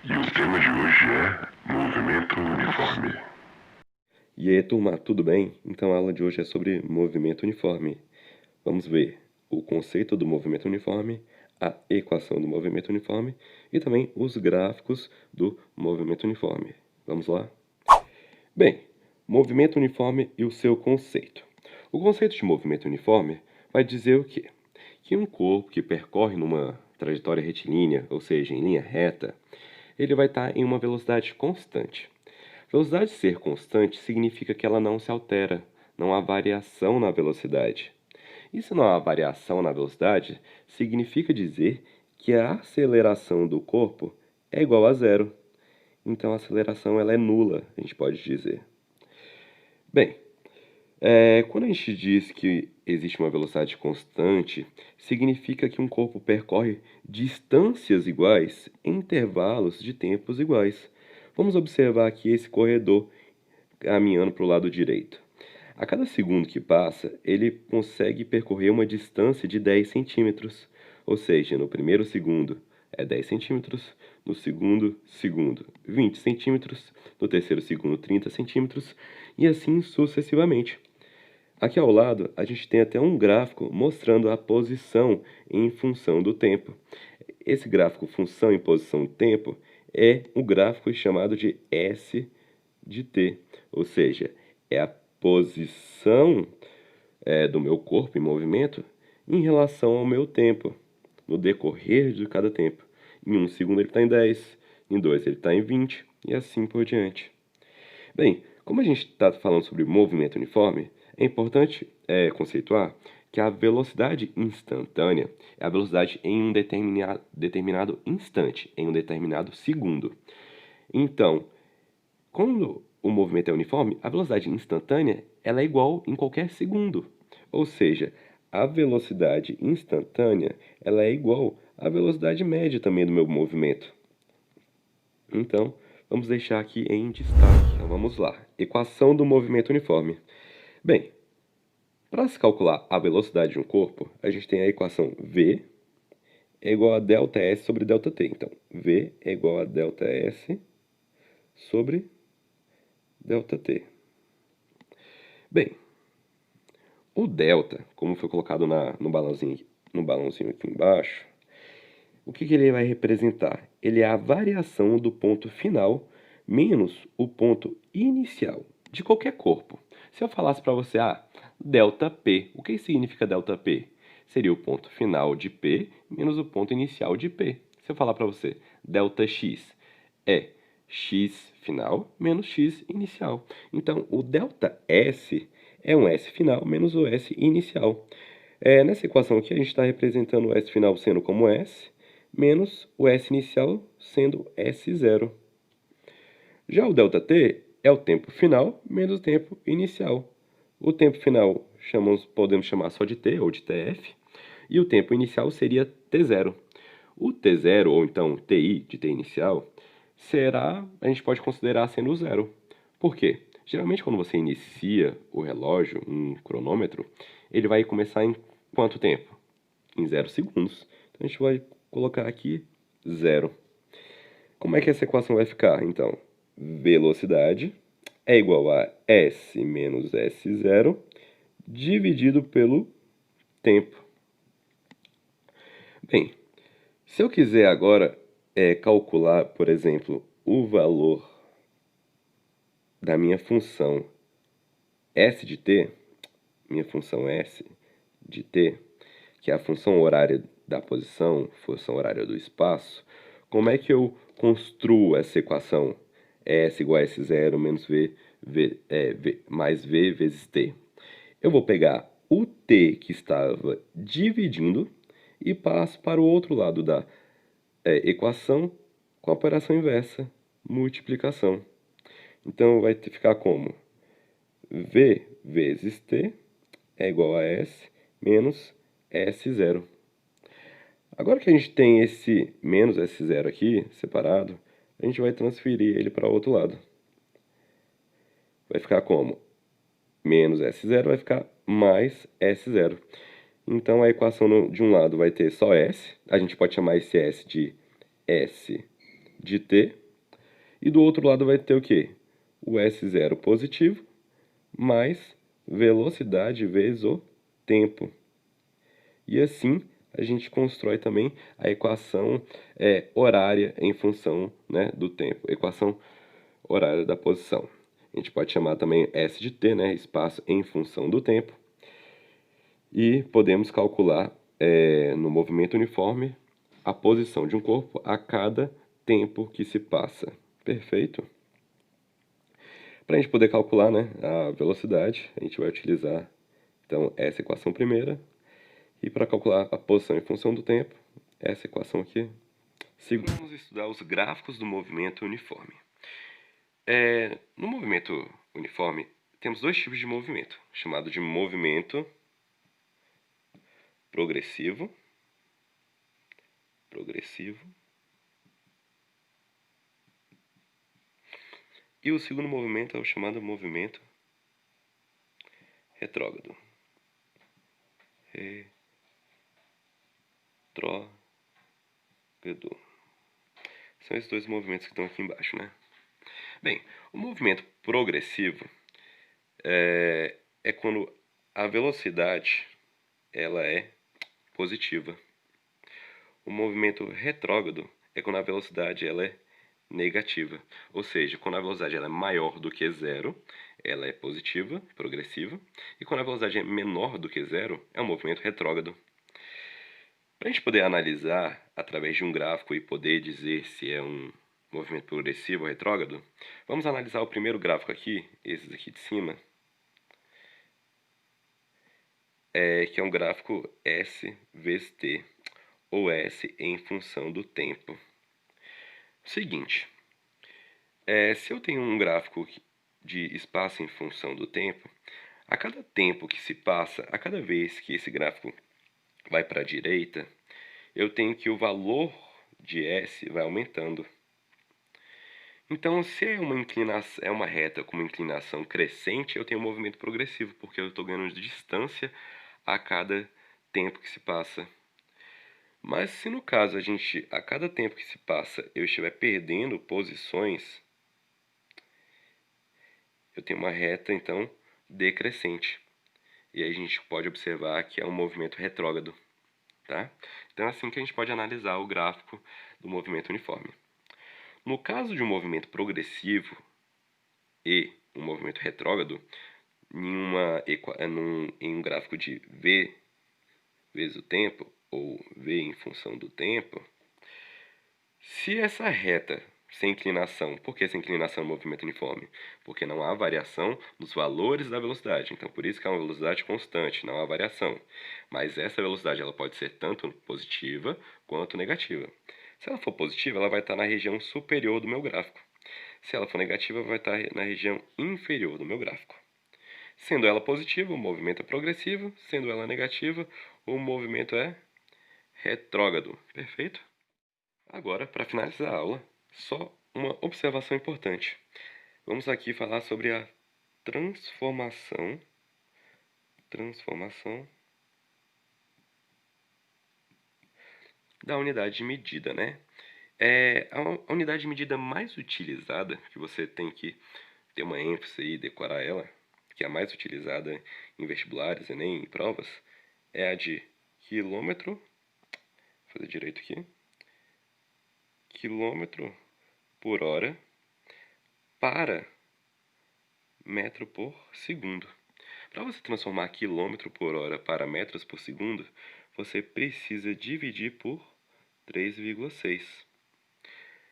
E o tema de hoje é movimento uniforme. E aí, turma, tudo bem? Então a aula de hoje é sobre movimento uniforme. Vamos ver o conceito do movimento uniforme, a equação do movimento uniforme e também os gráficos do movimento uniforme. Vamos lá? Bem, movimento uniforme e o seu conceito. O conceito de movimento uniforme vai dizer o quê? Que um corpo que percorre numa trajetória retilínea, ou seja, em linha reta, ele vai estar em uma velocidade constante. Velocidade ser constante significa que ela não se altera, não há variação na velocidade. E se não há variação na velocidade, significa dizer que a aceleração do corpo é igual a zero. Então a aceleração ela é nula, a gente pode dizer. Bem, quando a gente diz que existe uma velocidade constante, significa que um corpo percorre distâncias iguais em intervalos de tempos iguais. Vamos observar aqui esse corredor caminhando para o lado direito. A cada segundo que passa, ele consegue percorrer uma distância de 10 centímetros. Ou seja, no primeiro segundo é 10 centímetros, no segundo 20 centímetros, no terceiro segundo 30 centímetros e assim sucessivamente. Aqui ao lado, a gente tem até um gráfico mostrando a posição em função do tempo. Esse gráfico função em posição do tempo é o gráfico chamado de S de t, ou seja, é a posição do meu corpo em movimento em relação ao meu tempo, no decorrer de cada tempo. Em um segundo ele está em 10, em 2 ele está em 20 e assim por diante. Bem, como a gente está falando sobre movimento uniforme, é importante conceituar que a velocidade instantânea é a velocidade em um determinado instante, em um determinado segundo. Então, quando o movimento é uniforme, a velocidade instantânea ela é igual em qualquer segundo. Ou seja, a velocidade instantânea ela é igual à velocidade média também do meu movimento. Então, vamos deixar aqui em destaque. Então, vamos lá. Equação do movimento uniforme. Bem, para se calcular a velocidade de um corpo, a gente tem a equação V é igual a ΔS sobre ΔT. Então, V é igual a ΔS sobre ΔT. Bem, o delta, como foi colocado no balãozinho aqui embaixo, o que ele vai representar? Ele é a variação do ponto final menos o ponto inicial de qualquer corpo. Se eu falasse para você, delta P, o que significa delta P? Seria o ponto final de P menos o ponto inicial de P. Se eu falar para você, delta X é x final menos x inicial. Então, o delta S é um S final menos o S inicial. Nessa equação aqui, a gente está representando o S final sendo como S, menos o S inicial sendo S0. Já o ΔT é o tempo final menos o tempo inicial. O tempo final podemos chamar só de T ou de TF, e o tempo inicial seria T0. O T0, ou então TI de T inicial, a gente pode considerar sendo o zero. Por quê? Geralmente quando você inicia o relógio, um cronômetro, ele vai começar em quanto tempo? Em 0 segundos. Então a gente vai colocar aqui zero. Como é que essa equação vai ficar? Então, velocidade é igual a S menos S0 dividido pelo tempo. Bem, se eu quiser agora calcular, por exemplo, o valor da minha função S de t, minha função S de t, que é a função horária da posição, função horária do espaço, como é que eu construo essa equação? S igual a S0 menos V mais V vezes t. Eu vou pegar o t que estava dividindo e passo para o outro lado da equação com a operação inversa, multiplicação. Então vai ficar como? V vezes t é igual a S menos S0. Agora que a gente tem esse menos S0 aqui, separado, a gente vai transferir ele para o outro lado. Vai ficar como? Menos S0 vai ficar mais S0. Então a equação de um lado vai ter só S, a gente pode chamar esse S de de t, e do outro lado vai ter o quê? O S0 positivo mais velocidade vezes o tempo. E assim a gente constrói também a equação horária em função, né, do tempo, equação horária da posição. A gente pode chamar também S de t, né, espaço em função do tempo. E podemos calcular no movimento uniforme a posição de um corpo a cada tempo que se passa. Perfeito? Para a gente poder calcular, né, a velocidade, a gente vai utilizar então essa equação primeira. E para calcular a posição em função do tempo, essa equação aqui. Vamos estudar os gráficos do movimento uniforme. No movimento uniforme, temos dois tipos de movimento, chamado de movimento progressivo, e o segundo movimento é o chamado movimento retrógrado. São esses dois movimentos que estão aqui embaixo, né? Bem, o movimento progressivo é quando a velocidade ela é positiva. O movimento retrógrado é quando a velocidade ela é negativa. Ou seja, quando a velocidade ela é maior do que zero, ela é positiva, progressiva. E quando a velocidade é menor do que zero, é um movimento retrógrado. Para a gente poder analisar através de um gráfico e poder dizer se é um movimento progressivo ou retrógrado, vamos analisar o primeiro gráfico aqui, esse aqui de cima, que é um gráfico S vezes T, ou S em função do tempo. Seguinte, se eu tenho um gráfico de espaço em função do tempo, a cada tempo que se passa, a cada vez que esse gráfico vai para a direita, eu tenho que o valor de S vai aumentando. Então, se é uma reta com uma inclinação crescente, eu tenho um movimento progressivo, porque eu estou ganhando de distância a cada tempo que se passa. Mas se no caso a cada tempo que se passa, eu estiver perdendo posições, eu tenho uma reta, então, decrescente. E aí a gente pode observar que é um movimento retrógrado, tá? Então é assim que a gente pode analisar o gráfico do movimento uniforme. No caso de um movimento progressivo e um movimento retrógrado, em um gráfico de V vezes o tempo, ou V em função do tempo, se essa reta sem inclinação, por que sem inclinação no movimento uniforme? Porque não há variação nos valores da velocidade, então por isso que é uma velocidade constante, não há variação. Mas essa velocidade ela pode ser tanto positiva quanto negativa. Se ela for positiva, ela vai estar na região superior do meu gráfico. Se ela for negativa, vai estar na região inferior do meu gráfico. Sendo ela positiva, o movimento é progressivo. Sendo ela negativa, o movimento é retrógrado. Perfeito? Agora, para finalizar a aula, só uma observação importante. Vamos aqui falar sobre a transformação da unidade de medida, né? A unidade de medida mais utilizada, que você tem que ter uma ênfase e decorar ela, que é a mais utilizada em vestibulares, Enem e provas, é a de quilômetro, vou fazer direito aqui, quilômetro por hora para metro por segundo. Para você transformar quilômetro por hora para metros por segundo, você precisa dividir por 3,6.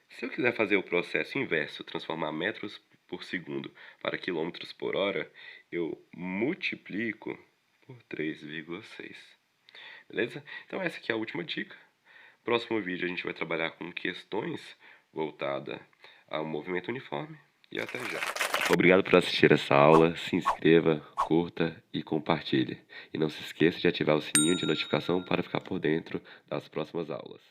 Se eu quiser fazer o processo inverso, transformar metros por segundo para quilômetros por hora, eu multiplico por 3,6. Beleza? Então essa aqui é a última dica. Próximo vídeo a gente vai trabalhar com questões voltadas ao movimento uniforme. E até já. Obrigado por assistir essa aula. Se inscreva, curta e compartilhe. E não se esqueça de ativar o sininho de notificação para ficar por dentro das próximas aulas.